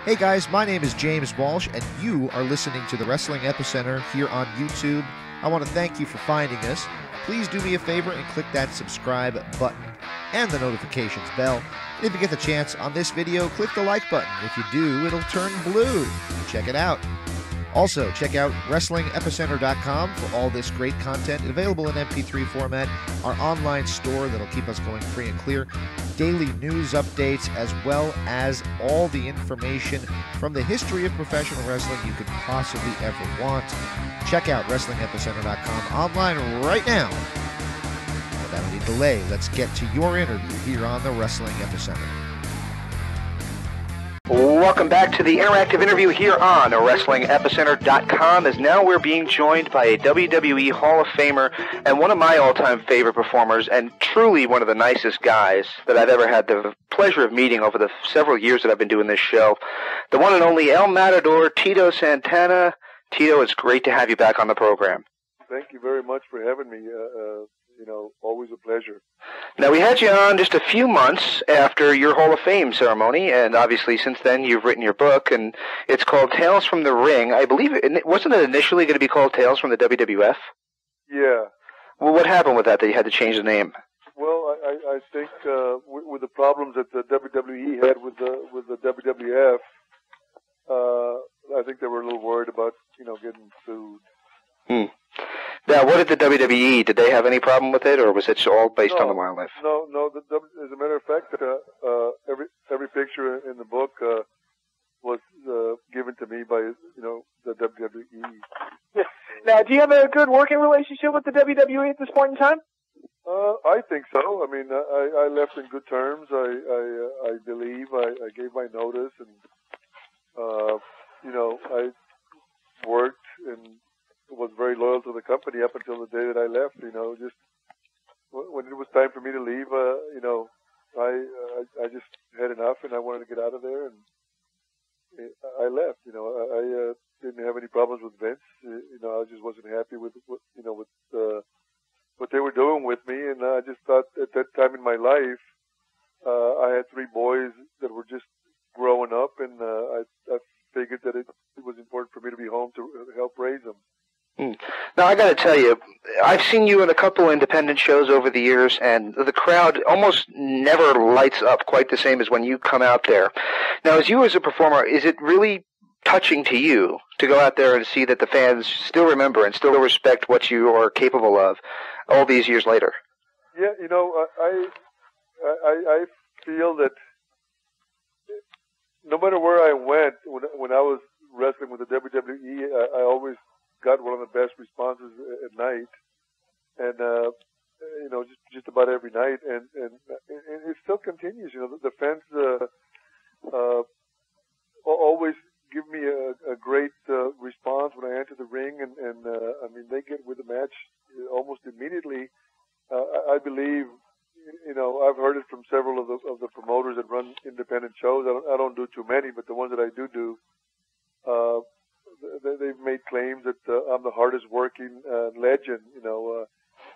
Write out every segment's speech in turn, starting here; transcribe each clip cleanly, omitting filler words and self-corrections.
Hey guys, my name is James Walsh, and you are listening to the Wrestling Epicenter here on YouTube. I want to thank you for finding us. Please do me a favor and click that subscribe button and the notifications bell. And if you get the chance on this video, click the like button. If you do, it'll turn blue. Check it out. Also, check out WrestlingEpicenter.com for all this great content available in MP3 format, our online store that'll keep us going free and clear, daily news updates, as well as all the information from the history of professional wrestling you could possibly ever want. Check out WrestlingEpicenter.com online right now. Without any delay, let's get to your interview here on the Wrestling Epicenter. Welcome back to the interactive interview here on WrestlingEpicenter.com, as now we're being joined by a WWE Hall of Famer and one of my all-time favorite performers, and truly one of the nicest guys that I've ever had the pleasure of meeting over the several years that I've been doing this show. The one and only El Matador, Tito Santana. Tito, it's great to have you back on the program. Thank you very much for having me. Always a pleasure. Now, we had you on just a few months after your Hall of Fame ceremony, and obviously since then you've written your book, and it's called Tales from the Ring. I believe, wasn't it initially going to be called Tales from the WWF? Yeah. Well, what happened with that you had to change the name? Well, I think with the problems that the WWE had with the WWF, I think they were a little worried about, getting sued. Now, what did the WWE, did they have any problem with it, or was it all based on the wildlife? No. As a matter of fact, every picture in the book was given to me by, the WWE. Yeah. Now, do you have a good working relationship with the WWE at this point in time? I think so. I mean, I left in good terms. I believe I gave my notice, and I worked and was very loyal to the company up until the day that I left. Just when it was time for me to leave, I just had enough, and I wanted to get out of there, and I left. I didn't have any problems with Vince. I just wasn't happy with what they were doing with me, and I just thought at that time in my life, I had 3 boys that were just growing up, and I figured that it was important for me to be home to help raise them. Now, I got to tell you, I've seen you in a couple independent shows over the years, and the crowd almost never lights up quite the same as when you come out there. Now, as you as a performer, is it really touching to you to go out there and see that the fans still remember and still respect what you are capable of all these years later? Yeah, I feel that no matter where I went, when I was wrestling with the WWE, I always got one of the best responses at night, and just about every night, and it still continues. The fans always give me a great response when I enter the ring, and I mean, they get with the match almost immediately. I believe, I've heard it from several of the promoters that run independent shows. I don't do too many, but the ones that I do. They've made claims that I'm the hardest working legend.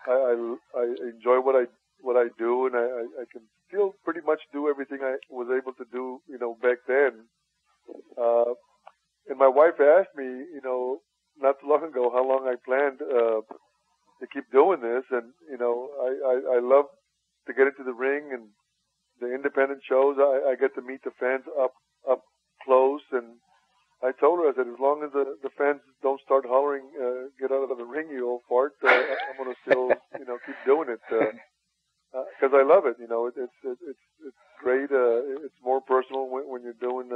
I enjoy what I do, and I can still pretty much do everything I was able to do, back then. And my wife asked me, not too long ago, how long I planned to keep doing this, and I love to get into the ring and the independent shows. I get to meet the fans up close, and I told her, I said, as long as the fans don't start hollering, get out of the ring, you old fart, I'm going to still, keep doing it. Because I love it, it's great. It's more personal when you're doing,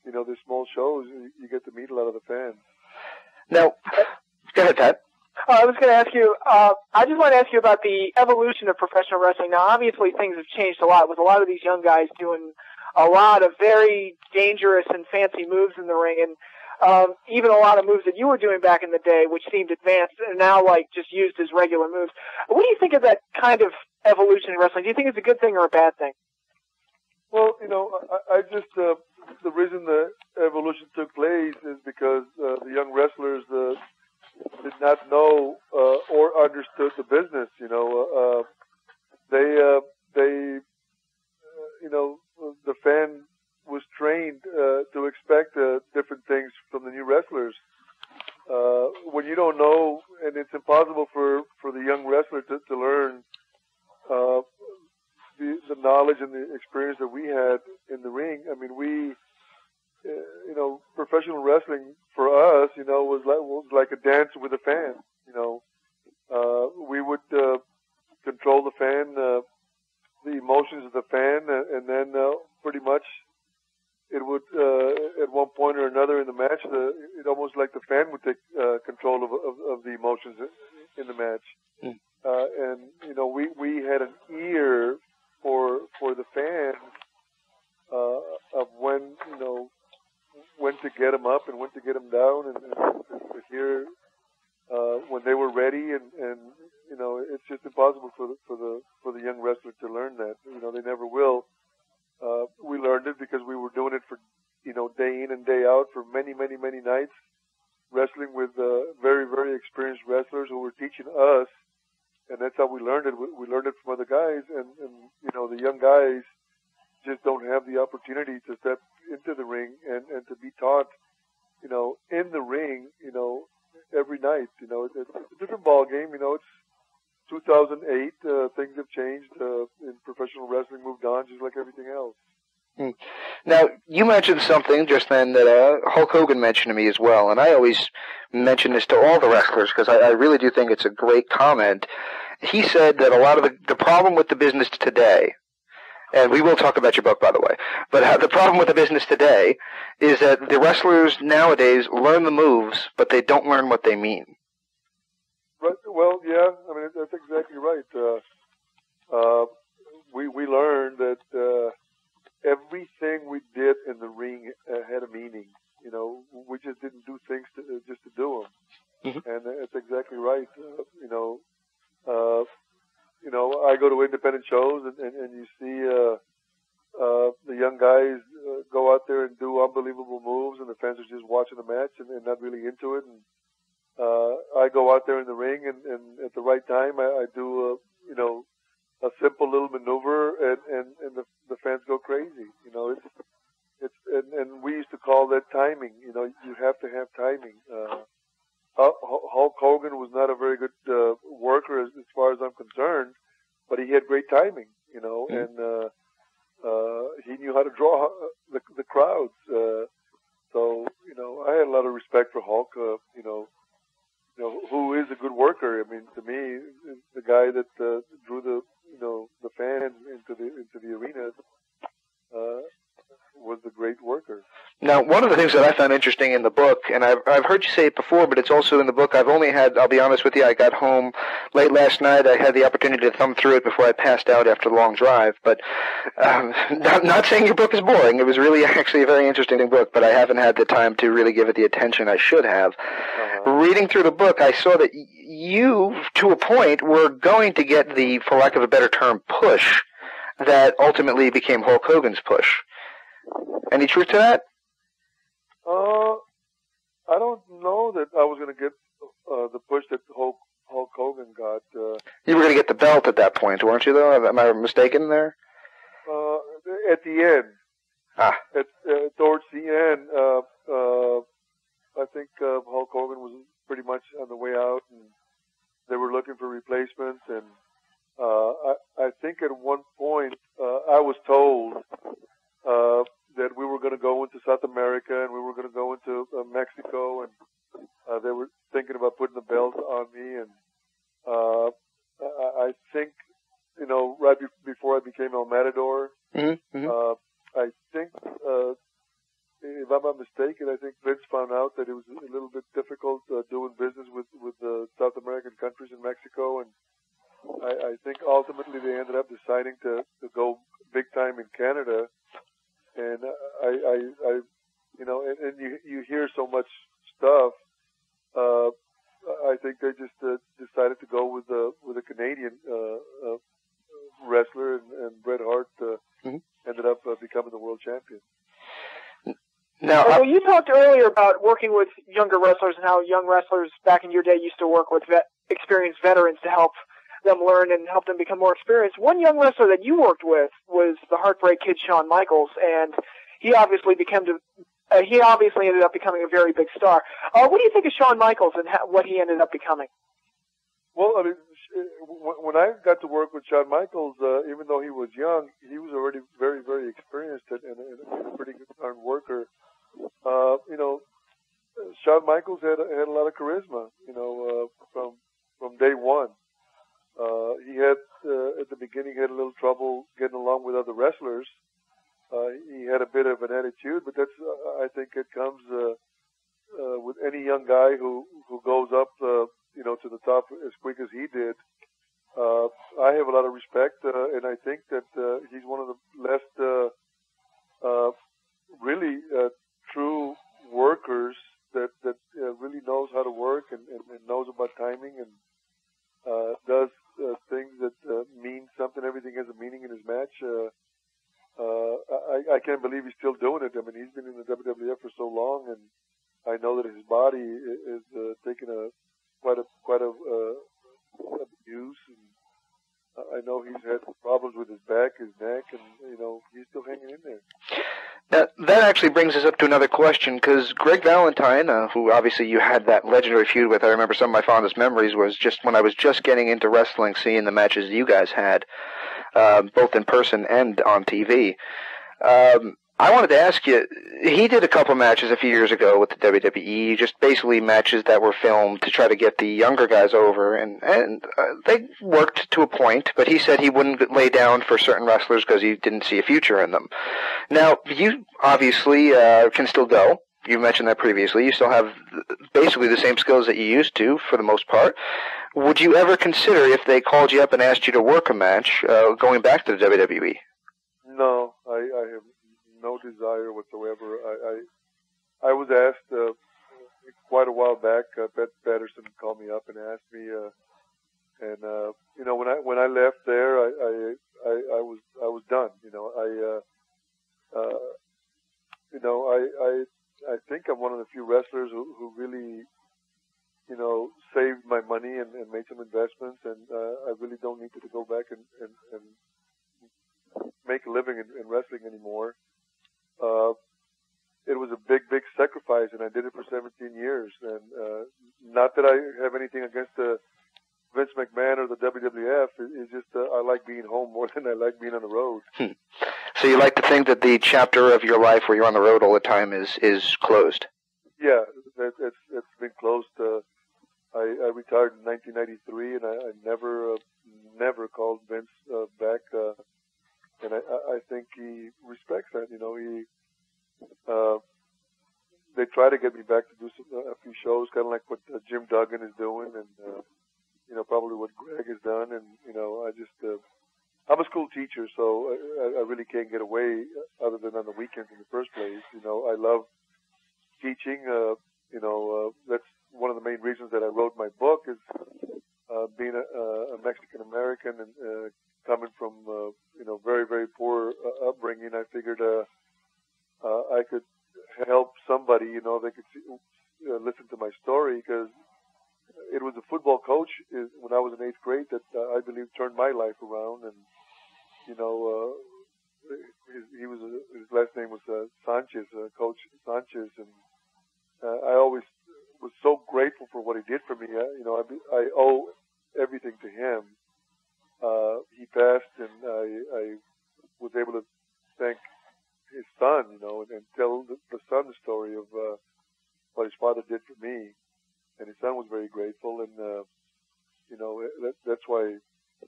these small shows. You get to meet a lot of the fans. Now, go ahead, Pat. I was going to ask you, I just want to ask you about the evolution of professional wrestling. Now, obviously, things have changed a lot with a lot of these young guys doing a lot of very dangerous and fancy moves in the ring, and even a lot of moves that you were doing back in the day, which seemed advanced, and now just used as regular moves. What do you think of that kind of evolution in wrestling? Do you think it's a good thing or a bad thing? Well, I just the reason the evolution took place is because the young wrestlers did not know or understood the business. The fan was trained to impossible for the young wrestler to learn the knowledge and the experience that we had in the ring. I mean, professional wrestling for us, was like a dance with a fan. We would control the fan, the emotions of the fan, and then pretty much it would, at one point or another in the match, it almost like the fan would take control of the emotions in the match. And we had an ear for the fans of when to get them up and when to get them down, and to hear when they were ready, and it's just impossible for the young wrestler to learn that. They never will. We learned it because we were doing it for day in and day out for many nights, wrestling with very, very experienced wrestlers who were teaching us, and that's how we learned it. We learned it from other guys, and the young guys just don't have the opportunity to step into the ring and to be taught, in the ring, every night. It's a different ball game. It's 2008. Things have changed. In professional wrestling, moved on just like everything else. Now, you mentioned something just then that Hulk Hogan mentioned to me as well, and I always mention this to all the wrestlers because I really do think it's a great comment. He said that a lot of the problem with the business today, and we will talk about your book, by the way, but the problem with the business today is that the wrestlers nowadays learn the moves, but they don't learn what they mean. Right. Well, yeah, I mean, that's exactly right. We learned that everything we did in the ring had a meaning. We just didn't do things just to do them. Mm-hmm. And that's exactly right. I go to independent shows, and you see the young guys go out there and do unbelievable moves, and the fans are just watching the match and not really into it. And I go out there in the ring, and at the right time, I do a simple little maneuver, and the fans go crazy. And we used to call that timing. You have to have timing. Hulk Hogan was not a very good worker as far as I'm concerned, but he had great timing, mm-hmm. And he knew how to draw the crowds. So I had a lot of respect for Hulk. Who is a good worker? I mean, to me, the guy that drew the fans into the arena was the great worker. Now, one of the things that I found interesting in the book, and I've heard you say it before, but it's also in the book. I'll be honest with you, I got home late last night. I had the opportunity to thumb through it before I passed out after the long drive. But not saying your book is boring. It was really actually a very interesting book, but I haven't had the time to really give it the attention I should have. Uh-huh. Reading through the book, I saw that you, to a point, were going to get the, for lack of a better term, push that ultimately became Hulk Hogan's push. Any truth to that? I don't know that I was going to get the push that Hulk Hogan got. You were going to get the belt at that point, weren't you, though? Am I mistaken there? At the end. Towards the end, I think Hulk Hogan was pretty much on the way out, and they were looking for replacements. And I think at one point I was told that we were going to go into South America and we were going to go into Mexico, and they were thinking about putting the belt on me. And I think, right before I became El Matador, mm-hmm. I think, if I'm not mistaken, I think Vince found out that it was a little bit difficult doing business with the South American countries in Mexico, and I think ultimately they ended up deciding to go big time in Canada. And and you hear so much stuff. I think they just decided to go with a Canadian wrestler, and Bret Hart mm-hmm. ended up becoming the world champion. Now, you talked earlier about working with younger wrestlers and how young wrestlers back in your day used to work with experienced veterans to help them learn and help them become more experienced. One young wrestler that you worked with was the Heartbreak Kid, Shawn Michaels, and he obviously ended up becoming a very big star. What do you think of Shawn Michaels and what he ended up becoming? Well, I mean, when I got to work with Shawn Michaels, even though he was young, he was already very, very experienced and a pretty good darn worker. You know, Shawn Michaels had a lot of charisma. You know, from day one. He had at the beginning had a little trouble getting along with other wrestlers. He had a bit of an attitude, but that's I think it comes with any young guy who goes up. You know, to the top as quick as he did. I have a lot of respect, and I think that he's one of the less really true workers that really knows how to work and knows about timing and does things that mean something. Everything has a meaning in his match. I can't believe he's still doing it. I mean, he's been in the WWF for so long, and I know that his body is taking quite a abuse, and I know he's had problems with his back, his neck, and you know he's still hanging in there. Now, that actually brings us up to another question, because Greg Valentine, who obviously you had that legendary feud with, I remember some of my fondest memories was just when I was just getting into wrestling, seeing the matches you guys had, both in person and on TV. I wanted to ask you, he did a couple matches a few years ago with the WWE, just basically matches that were filmed to try to get the younger guys over, and they worked to a point, but he said he wouldn't lay down for certain wrestlers because he didn't see a future in them. Now, you obviously can still go. You mentioned that previously. You still have basically the same skills that you used to, for the most part. Would you ever consider, if they called you up and asked you to work a match, going back to the WWE? No, I have no desire whatsoever. I was asked quite a while back. Beth Patterson called me up and asked me, and you know, when I left there, I was done. You know, I think I'm one of the few wrestlers who really, you know, saved my money and made some investments, and I really don't need to go back and make a living in wrestling anymore. It was a big sacrifice, and I did it for 17 years. And not that I have anything against Vince McMahon or the WWF. It's just I like being home more than I like being on the road. So you like to think that the chapter of your life where you're on the road all the time is closed? Yeah, it's been closed. I retired in 1993, and I never called Vince back. And I think he respects that. You know, they try to get me back to do a few shows, kind of like what Jim Duggan is doing, and you know, probably what Greg has done. And you know, I'm a school teacher, so I really can't get away other than on the weekends in the first place. You know, I love teaching. You know, that's one of the main reasons that I wrote my book is being a Mexican American and coming from you know, very, very poor upbringing. I figured I could help somebody. You know, they could listen to my story, because it was a football coach when I was in 8th grade that I believe turned my life around. And you know, his last name was Sanchez, Coach Sanchez, and I always was so grateful for what he did for me. You know, I owe everything to him. He passed, and I was able to thank his son, you know, and tell the son the story of what his father did for me. And his son was very grateful, and you know, that's why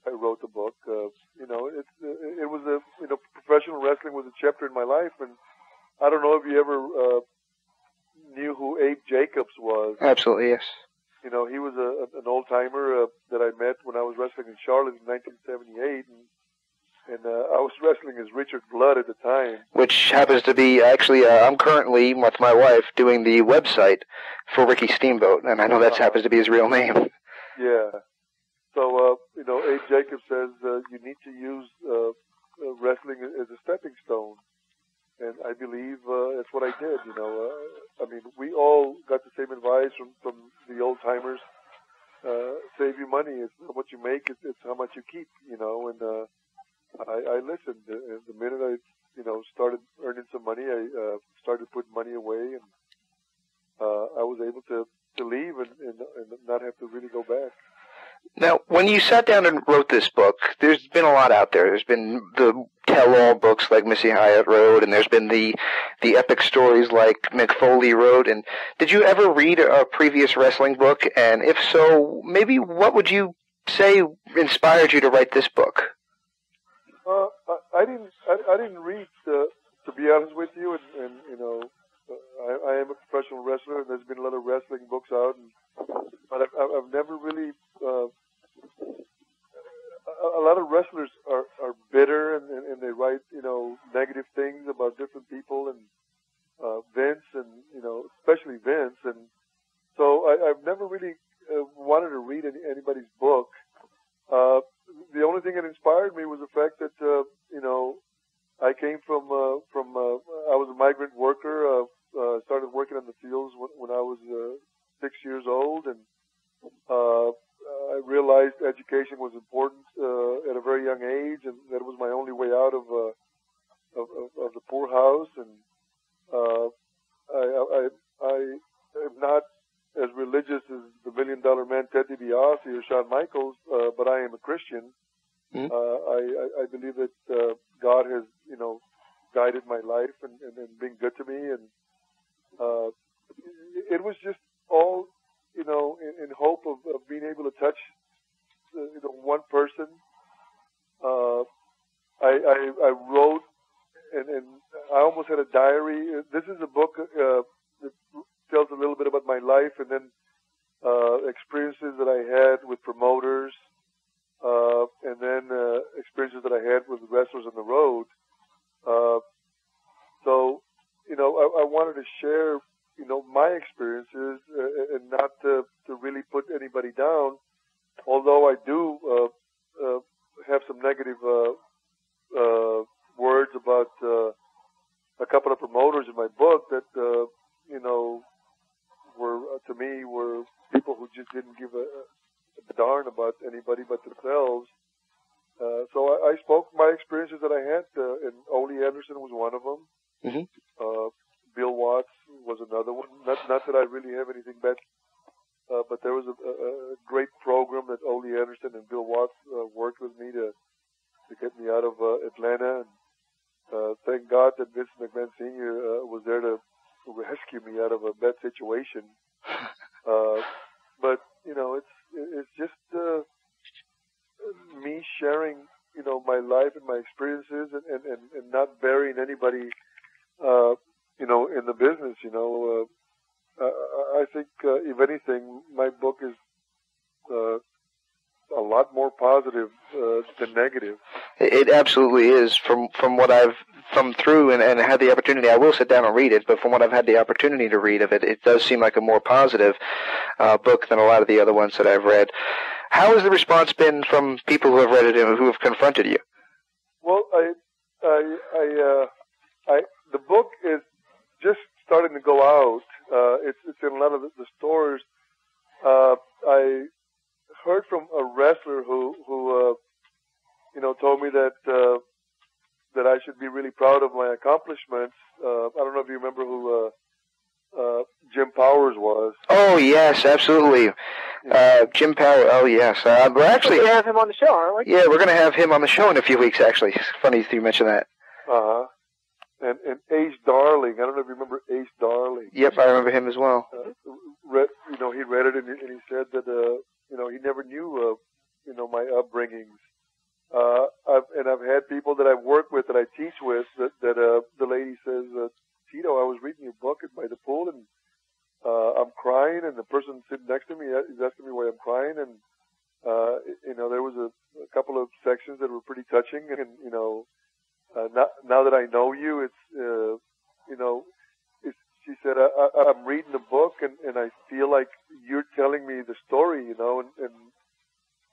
I wrote the book. You know, it was you know, professional wrestling was a chapter in my life, and I don't know if you ever knew who Abe Jacobs was. Absolutely, yes. You know, he was an old-timer that I met when I was wrestling in Charlotte in 1978, and I was wrestling as Richard Blood at the time. Which happens to be, actually, I'm currently, with my wife, doing the website for Ricky Steamboat, and I know that happens to be his real name. Yeah. So, you know, Abe Jacobs says you need to use wrestling as a stepping stone. And I believe that's what I did. You know, I mean, we all got the same advice from the old timers. Save your money. It's not what you make; it's how much you keep. You know, and I listened. And the minute I, you know, started earning some money, I started putting money away, and I was able to leave and not have to really go back. Now, when you sat down and wrote this book, there's been a lot out there. There's been the tell-all books like Missy Hyatt wrote, and there's been the epic stories like Mick Foley wrote. And did you ever read a previous wrestling book? And if so, maybe what would you say inspired you to write this book? I didn't read, to be honest with you, and you know, I am a professional wrestler, and there's been a lot of wrestling books out, but I've never really. A lot of wrestlers are bitter, and they write, you know, negative things about different people, and Vince, and you know, especially Vince, and so I've never really wanted to read anybody's book. The only thing that inspired me was the fact that you know, I came from I was a migrant worker. Started working in the fields when I was 6 years old, and I realized education was important at a very young age, and that it was my only way out of the poorhouse. And I am not as religious as the $1 Million Man Ted DiBiase or Shawn Michaels, but I am a Christian. Mm-hmm. I believe that God has, you know, guided my life and been good to me, and it was just all, you know, in hope of being able to touch, you know, one person. I wrote, and I almost had a diary. This is a book that tells a little bit about my life, and then experiences that I had with promoters, and then experiences that I had with wrestlers on the road. So, you know, I wanted to share, you know, my experiences, and not to really put anybody down, although I do have some negative words about a couple of promoters in my book that, you know, were, to me, were people who just didn't give a darn about anybody but themselves. So I spoke my experiences that I had, and Ole Anderson was one of them. Mm-hmm. Bill Watts was another one. Not that I really have anything bad, but there was a great program that Ole Anderson and Bill Watts worked with me to get me out of Atlanta. And thank God that Vince McMahon Sr. Was there to rescue me out of a bad situation. But you know, it's just me sharing, you know, my life and my experiences, and not burying anybody, you know, in the business. You know, I think if anything, my book is a lot more positive than negative. It absolutely is. From what I've thumbed through and had the opportunity, I will sit down and read it, but from what I've had the opportunity to read of it, it does seem like a more positive book than a lot of the other ones that I've read. How has the response been from people who have read it and who have confronted you? Well, the book is just starting to go out. It's in a lot of the stores. I heard from a wrestler who you know, told me that that I should be really proud of my accomplishments. I don't know if you remember who Jim Powers was. Oh yes, absolutely. Jim Powers. Oh yes. We're actually going to have him on the show, aren't we? Yeah, we're going to have him on the show in a few weeks. Actually, it's funny you mention that. And Ace Darling. I don't know if you remember Ace Darling. Yep, I remember him as well. You know, he read it and he said that you know, he never knew you know, my upbringings. I've had people that I've worked with, that I teach with, that the lady says, Tito, I was reading your book by the pool, and I'm crying, and the person sitting next to me is asking me why I'm crying, and you know, there was a couple of sections that were pretty touching, and you know, now that I know you, it's you know, she said, I'm reading the book, and I feel like you're telling me the story, you know, and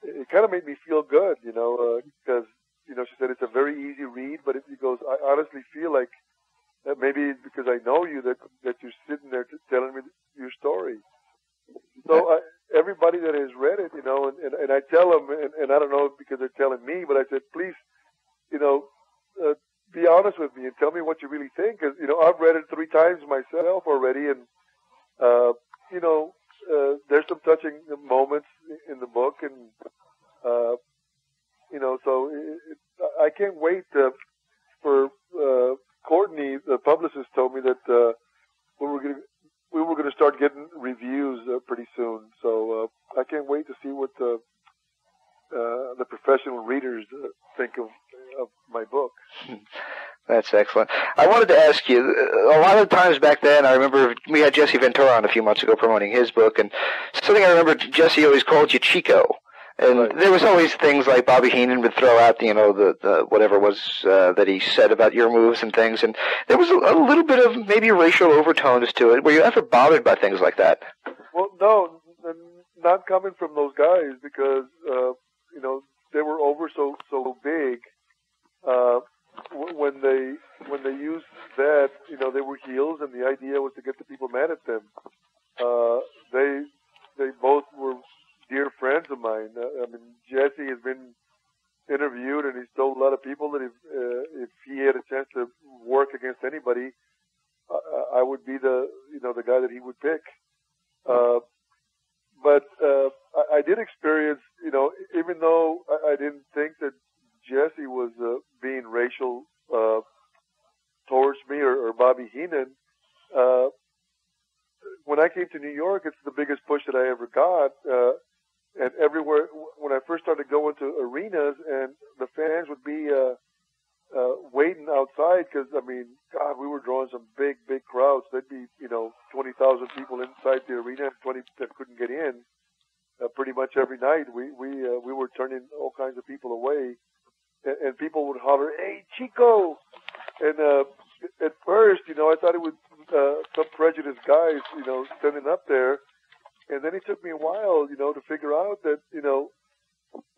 it kind of made me feel good, you know, because, you know, she said it's a very easy read, but he goes, I honestly feel like that maybe because I know you, that you're sitting there telling me your story. So everybody that has read it, you know, and I tell them, and I don't know because they're telling me, but I said, please, you know, be honest with me and tell me what you really think. Because, you know, I've read it 3 times myself already, and, you know, there's some touching moments in the book, and you know, so I can't wait for Courtney, the publicist, told me that we were going to start getting reviews pretty soon. So I can't wait to see what the professional readers think of my book. That's excellent. I wanted to ask you, a lot of times back then, I remember we had Jesse Ventura on a few months ago promoting his book, and something I remember, Jesse always called you Chico. And right. There was always things like Bobby Heenan would throw out, you know, the whatever was that he said about your moves and things, and there was a little bit of maybe racial overtones to it. Were you ever bothered by things like that? Well, no, not coming from those guys, because you know, they were over so big. When they used that, you know, they were heels, and the idea was to get the people mad at them. They both were dear friends of mine. I mean, Jesse has been interviewed, and he's told a lot of people that if he had a chance to work against anybody, I would be the guy that he would pick. But I did experience, you know, even though I didn't think that Jesse was being racial towards me or Bobby Heenan, when I came to New York, it's the biggest push that I ever got. And everywhere, when I first started going to arenas, and the fans would be waiting outside, because, I mean, God, we were drawing some big crowds. There'd be, you know, 20,000 people inside the arena and 20 that couldn't get in. Pretty much every night, we were turning all kinds of people away. And people would holler, "Hey, Chico!" And at first, you know, I thought it was some prejudiced guys, you know, standing up there. And then it took me a while, you know, to figure out that, you know,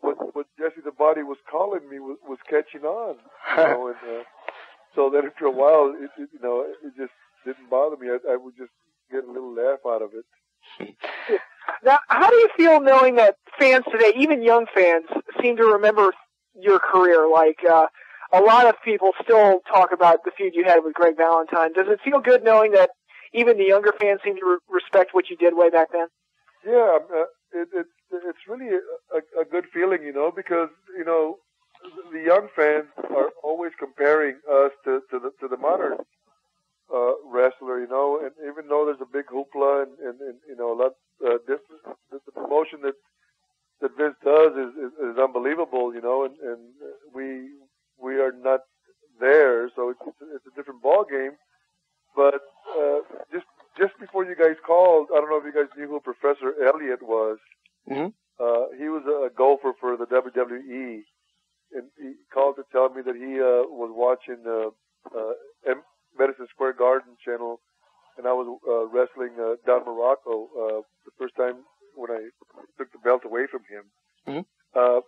what Jesse the Body was calling me was catching on. You know, and so then after a while, it you know, it just didn't bother me. I would just get a little laugh out of it. Now, how do you feel knowing that fans today, even young fans, seem to remember your career? Like, a lot of people still talk about the feud you had with Greg Valentine. Does it feel good knowing that even the younger fans seem to respect what you did way back then? Yeah, it's really a good feeling, you know, because, you know, the young fans are always comparing us to the modern wrestler, you know, and even though there's a big hoopla and you know, a lot different, the promotion that Vince does is unbelievable, you know, and we are not there, so it's a different ball game. But just before you guys called, I don't know if you guys knew who Professor Elliott was. Mm-hmm. He was a golfer for the WWE, and he called to tell me that he was watching Madison Square Garden channel, and I was wrestling Don Morocco the first time when I took the belt away from him. Mm-hmm.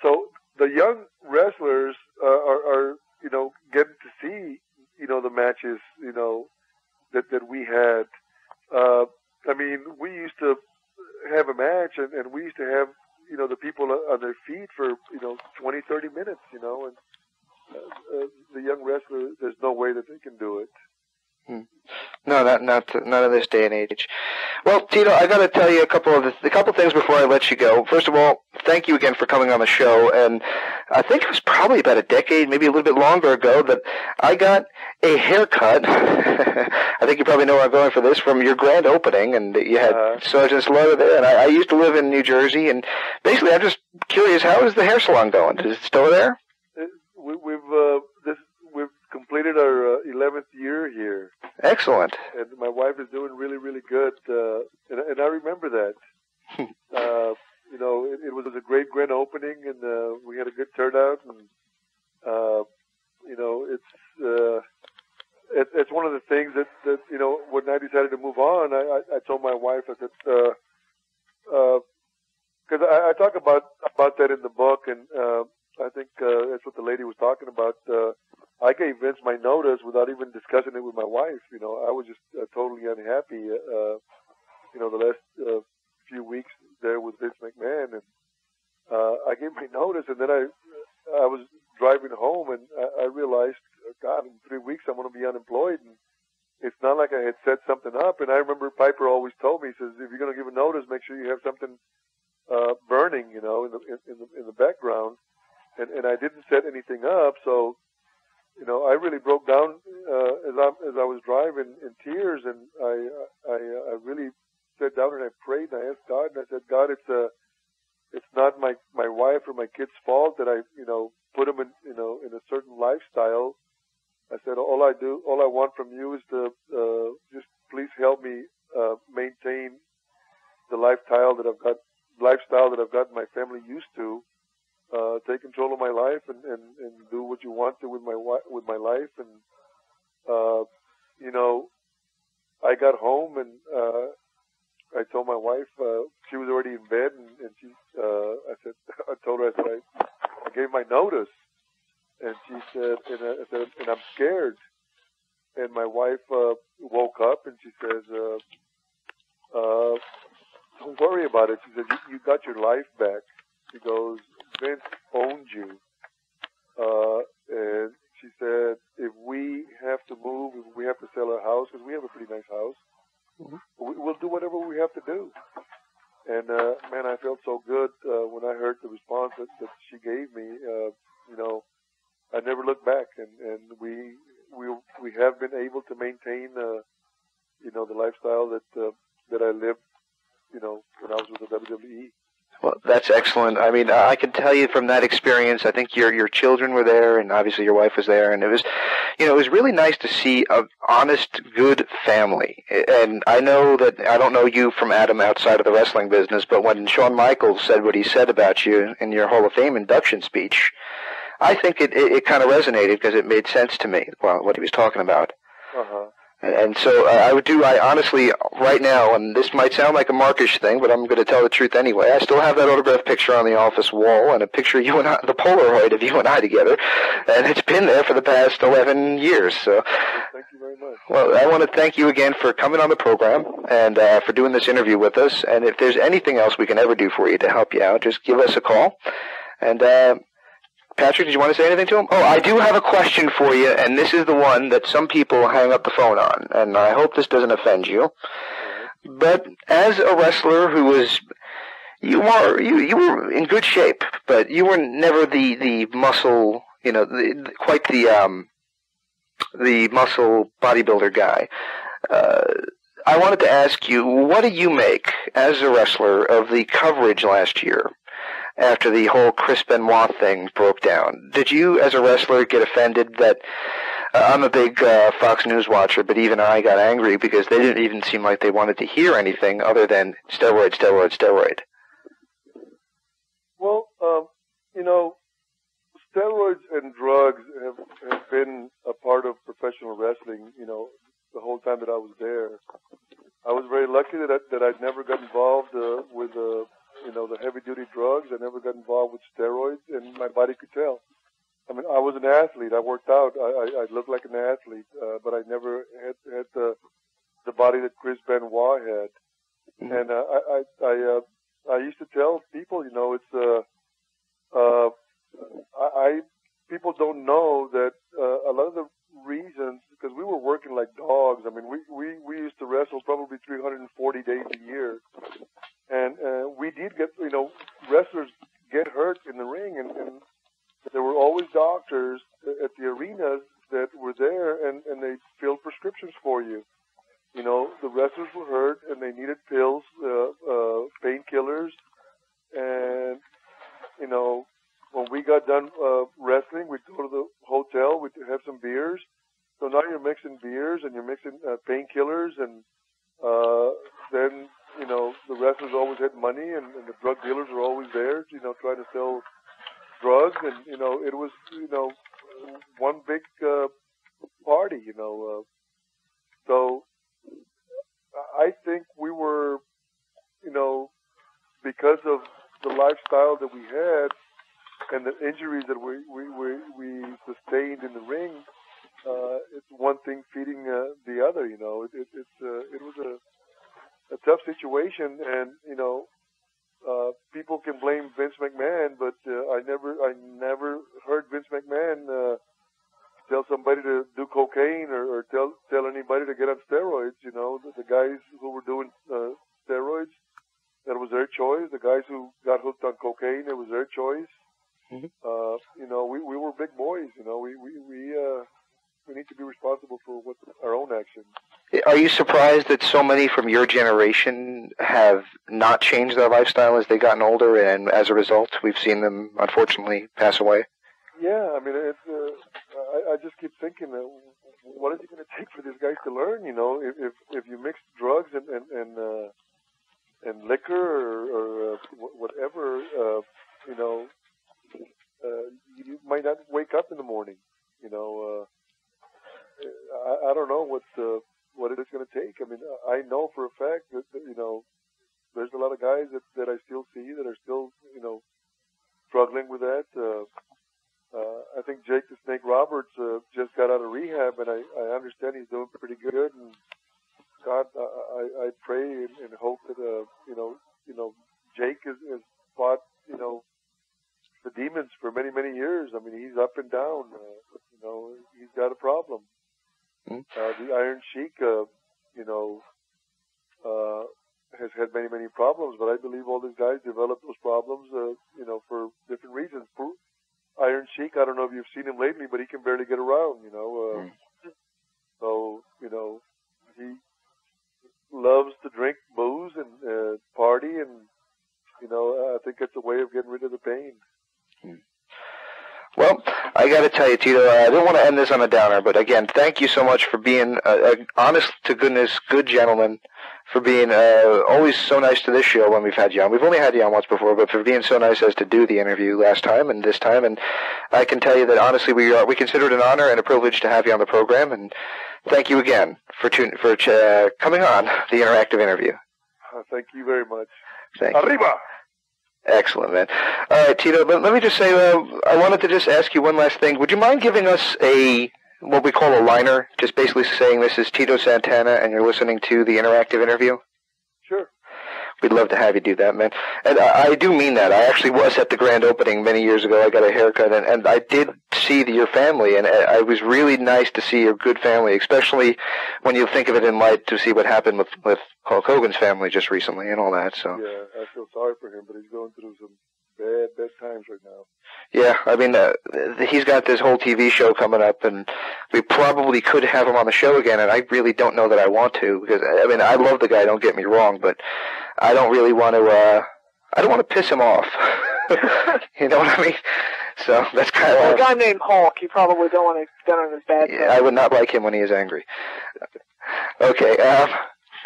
So the young wrestlers are you know, getting to see, you know, the matches, you know, that we had. I mean, we used to have a match, and we used to have, you know, the people on their feet for, you know, 20, 30 minutes, you know, and the young wrestler, there's no way that they can do it. No, not in this day and age. Well, Tito, I got to tell you a couple things before I let you go. First of all, thank you again for coming on the show. And I think it was probably about a decade, maybe a little bit longer ago, that I got a haircut. I think you probably know where I'm going for this, from your grand opening, and you had Sergeant Slaughter there. And I used to live in New Jersey, and basically, I'm just curious, how is the hair salon going? Is it still there? We've completed our 11th year here. Excellent. And my wife is doing really, really good. And I remember that. You know, it was a great grand opening, and we had a good turnout. And you know, it's one of the things that you know, when I decided to move on, I told my wife, I said, because I talk about that in the book, and I think that's what the lady was talking about. I gave Vince my notice without even discussing it with my wife. You know, I was just totally unhappy. You know, the last few weeks there with Vince McMahon, and I gave my notice, and then I was driving home, and I realized, God, in 3 weeks I'm going to be unemployed, and it's not like I had set something up. And I remember Piper always told me, he says, if you're going to give a notice, make sure you have something burning, in the background. And I didn't set anything up, so I really broke down as I was driving in tears, and I really sat down and I prayed and I asked God, and I said, God, it's not my wife or my kids' fault that I put them in a certain lifestyle. I said, all I want from you is to just please help me maintain the lifestyle that I've got my family used to. Take control of my life and do what you want to with my life. And I got home and I told my wife, she was already in bed, and I told her I gave my notice, and she said, and I'm scared. And my wife woke up and she says, don't worry about it. She said, you got your life back. She goes, Vince owned you. And she said, if we have to move, if we have to sell our house, because we have a pretty nice house, we'll do whatever we have to do. And, man, I felt so good when I heard the response that she gave me. I never looked back. And we have been able to maintain, the lifestyle that I lived, when I was with the WWE. Well, that's excellent. I mean, I can tell you from that experience, I think your children were there, and obviously your wife was there, and it was really nice to see an honest, good family. And I know that, I don't know you from Adam outside of the wrestling business, but when Shawn Michaels said what he said about you in your Hall of Fame induction speech, I think it kind of resonated because it made sense to me, what he was talking about. Uh-huh. And so I honestly, right now, and this might sound like a Markish thing, but I'm going to tell the truth anyway, I still have that autographed picture on the office wall and a picture of you and I, the Polaroid of you and I together, and it's been there for the past 11 years. So, thank you very much. Well, I want to thank you again for coming on the program and for doing this interview with us. And if there's anything else we can ever do for you to help you out, just give us a call. And Patrick, did you want to say anything to him? Oh, I do have a question for you, and this is the one that some people hang up the phone on, and I hope this doesn't offend you. But as a wrestler who was, you were in good shape, but you were never the muscle, quite the muscle bodybuilder guy. I wanted to ask you, what do you make as a wrestler of the coverage last year? After the whole Chris Benoit thing broke down, did you, as a wrestler, get offended that I'm a big Fox News watcher, but even I got angry because they didn't even seem like they wanted to hear anything other than steroid, steroid, steroid? Well, steroids and drugs have been a part of professional wrestling, the whole time that I was there. I was very lucky that I'd never got involved with the heavy-duty drugs. I never got involved with steroids, and my body could tell. I mean, I was an athlete. I worked out. I looked like an athlete, but I never had the body that Chris Benoit had. Mm-hmm. And I used to tell people, it's people don't know that a lot of the reasons, because we were working like dogs. I mean, we used to wrestle probably 340 days a year. And we did get, wrestlers get hurt in the ring, and there were always doctors at the arenas that were there, and they filled prescriptions for you. The wrestlers were hurt, and they needed pills, painkillers, and, when we got done wrestling, we'd go to the hotel, we'd have some beers. So now you're mixing beers, and you're mixing painkillers, and then the wrestlers always had money, and the drug dealers were always there, trying to sell drugs, and, it was, one big party, So I think we were, because of the lifestyle that we had and the injuries that we sustained in the ring, it's one thing feeding the other, It was a tough situation, and people can blame Vince McMahon, but I never heard Vince McMahon tell somebody to do cocaine or tell anybody to get on steroids. You know, the guys who were doing steroids, that was their choice. The guys who got hooked on cocaine, it was their choice. Mm-hmm. You know, we were big boys. You know, we need to be responsible for our own actions. Are you surprised that so many from your generation have not changed their lifestyle as they've gotten older, and as a result, we've seen them unfortunately pass away? Yeah, I mean, I just keep thinking, what is it going to take for these guys to learn? You know, if you mix drugs and liquor or whatever, you know, you might not wake up in the morning. You know, I don't know what it is going to take. I mean, I know for a fact that you know, there's a lot of guys that I still see that are still, you know, struggling with that. I think Jake the Snake Roberts just got out of rehab, and I understand he's doing pretty good. And God, I pray and hope that you know, Jake has fought, you know, the demons for many years. I mean, he's up and down. You know, he's got a problem. The Iron Sheik, you know, has had many problems, but I believe all these guys developed those problems, you know, for different reasons. Iron Sheik, I don't know if you've seen him lately, but he can barely get around, you know. So, you know, he loves to drink booze and party, and, you know, I think it's a way of getting rid of the pain. Well, I got to tell you, Tito, I don't want to end this on a downer, but again, thank you so much for being an honest-to-goodness good gentleman, for being always so nice to this show when we've had you on. We've only had you on once before, but for being so nice as to do the interview last time and this time. And I can tell you that, honestly, we consider it an honor and a privilege to have you on the program. And thank you again for coming on the interactive interview. Thank you very much. Thank you. Arriba! Excellent, man. All right, Tito, but let me just say, I wanted to just ask you one last thing. Would you mind giving us what we call a liner, just basically saying this is Tito Santana and you're listening to the interactive interview? Sure. We'd love to have you do that, man. And I do mean that. I actually was at the grand opening many years ago. I got a haircut, and I did see your family, and it was really nice to see your good family, especially when you think of it in light to see what happened with Hulk Hogan's family just recently and all that. So yeah, I feel sorry for him, but he's going through some bad times right now. Yeah, I mean, he's got this whole TV show coming up, and we probably could have him on the show again, and I really don't know that I want to, because, I mean, I love the guy, don't get me wrong, but I don't really want to, I don't want to piss him off. You know what I mean? So that's kind of a guy named Hulk, you probably don't want to get on his bad side. I would not like him when he is angry. Okay,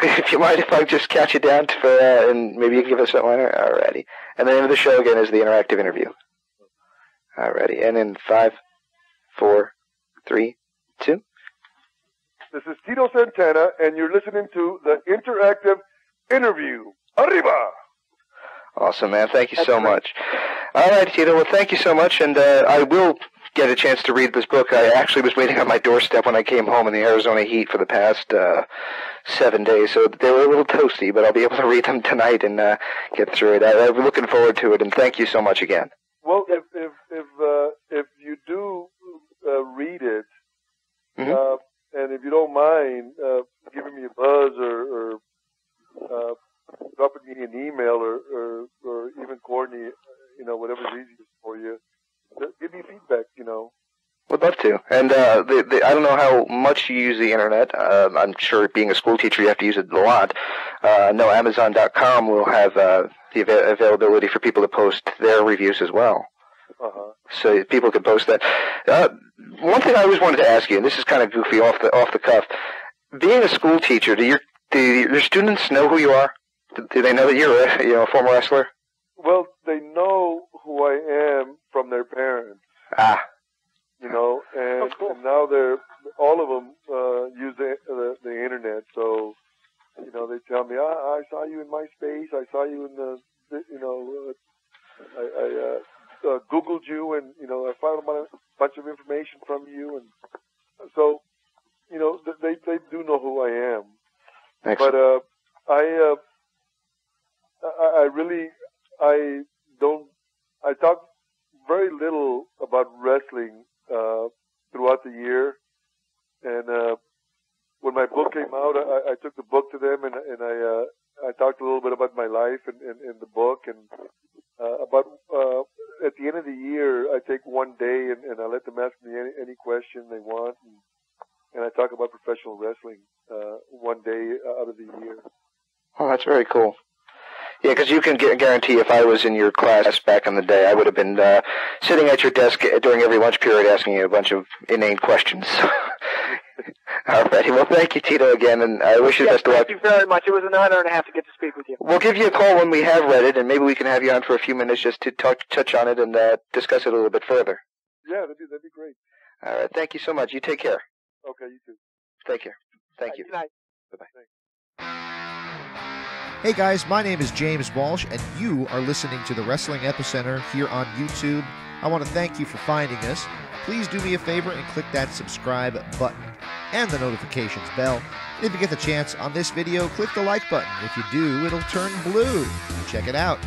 if you mind if I just catch you down for, and maybe you can give us that liner? Alrighty. And the name of the show again is the interactive interview. Alrighty. And in 5, 4, 3, 2. This is Tito Santana, and you're listening to the interactive interview. Arriba! Awesome, man. Thank you so much. All right, Tito. Well, thank you so much, and I will get a chance to read this book. I actually was waiting on my doorstep when I came home in the Arizona heat for the past 7 days, so they were a little toasty, but I'll be able to read them tonight and get through it. I'm looking forward to it, and thank you so much again. Well, if you do read it, and if you don't mind giving me a buzz or dropping me an email or even Courtney, you know, whatever's easiest for you, give me feedback, you know. Would love to. And I don't know how much you use the internet. I'm sure being a school teacher you have to use it a lot. No, Amazon.com will have the availability for people to post their reviews as well. So people can post that. One thing I always wanted to ask you, and this is kind of goofy off the cuff, being a school teacher, do your students know who you are? Do they know that you're a former wrestler? Well, they know who I am from their parents. You know, and, and now all of them use the internet. So, you know, they tell me, I saw you in MySpace. I saw you in I Googled you, and, you know, I found a bunch of information from you. And so, you know, they do know who I am. Excellent. But I talk very little about wrestling throughout the year, and when my my book came out, I took the book to them, and I talked a little bit about my life in the book, and about at the end of the year, I take one day and I let them ask me any question they want, and I talk about professional wrestling one day out of the year. Oh, that's very cool. Yeah, because you can guarantee if I was in your class back in the day, I would have been sitting at your desk during every lunch period asking you a bunch of inane questions. All righty. Well, thank you, Tito, again, and I wish you the best of luck. Thank you very much. It was an honor and a half to get to speak with you. We'll give you a call when we have read it, and maybe we can have you on for a few minutes just to touch on it and discuss it a little bit further. Yeah, that'd be great. All right. Thank you so much. You take care. Okay, you too. Take care. Thank you. Good night. Bye-bye. Hey guys, my name is James Walsh, and you are listening to the Wrestling Epicenter here on YouTube. I want to thank you for finding us. Please do me a favor and click that subscribe button and the notifications bell. And if you get the chance on this video, click the like button. If you do, it'll turn blue. Check it out.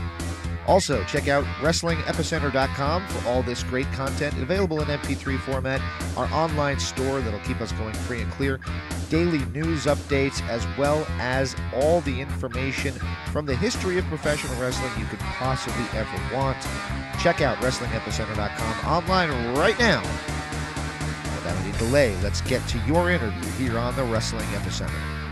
Also, check out WrestlingEpicenter.com for all this great content available in MP3 format, our online store that'll keep us going free and clear, daily news updates, as well as all the information from the history of professional wrestling you could possibly ever want. Check out WrestlingEpicenter.com online right now. Without any delay, let's get to your interview here on the Wrestling Epicenter.